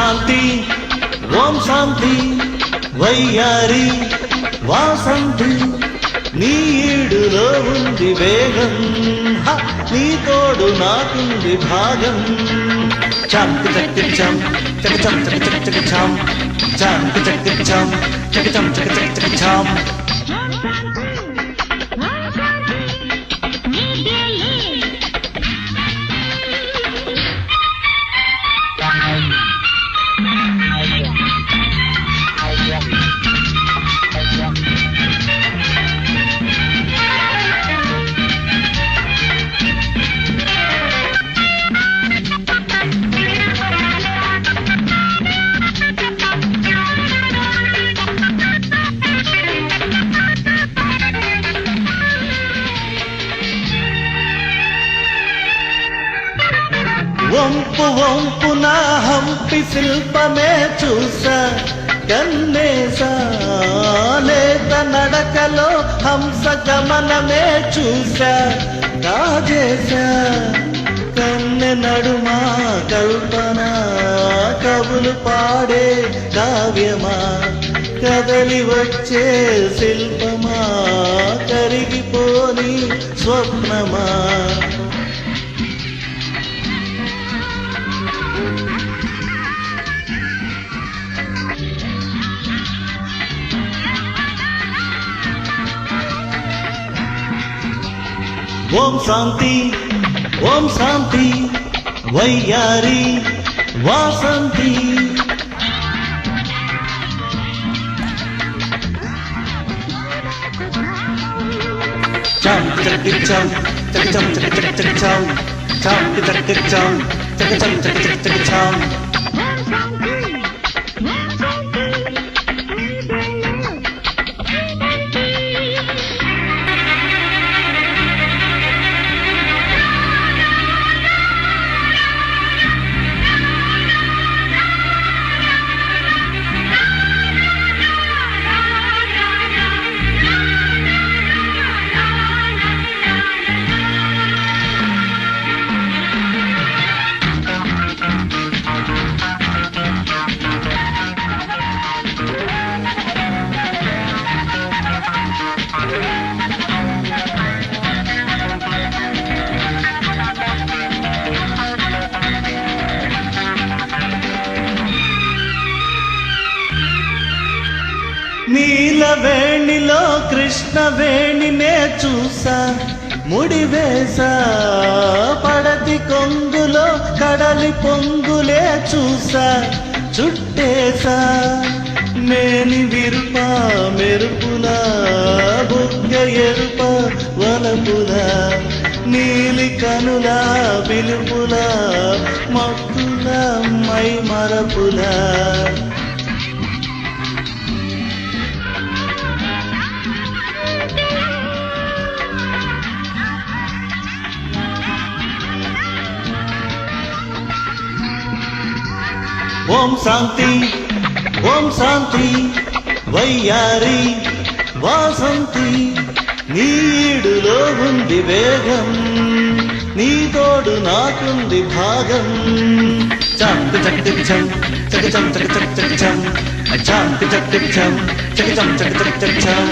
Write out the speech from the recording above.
శాంతి ఓం శాంతి వయ్యారి వాసంతి నీ ఈడులో ఉంది వేగం నీ తోడు నాకుంది భాగం శాంతి చక్కి చం చకచం చక చక చక చం శాంతి చక్కి చం చకచం చక చక చక చం వంపు వంపున హంపి శిల్పమే చూసా కన్నేసా లేత నడకలో హంస గమనమే చూసా కాజేశా కన్నె నడుమా కల్పన కవులు పాడే కావ్యమా కదలి వచ్చే శిల్పమా కరిగిపోని స్వప్నమా ఓం శాంతి వయ్యారి వాసంతి శాంతి చక్కి చం చకచం చక చక చక చం శాంతి చక్కి చం చకచం చక చక చక చం నీలవేణిలో కృష్ణవేణినే చూసా ముడివేసా పడతి కొంగులో కడలి పొంగులే చూసా చుట్టేసా మేని విరుప మెరుపులా బుగ్గ ఎరుప వలపులా నీలి కనులా పిలుపులా మక్కుల మై మరపులా ఓం శాంతి వయ్యారి వాసంతి నీడులో ఉంది వేగం నీ తోడు నాకుంది భాగం శాంతి చక్కి చం చకచం చక చక చక చం శాంతి చక్కి చం చకచం చక చక చక చం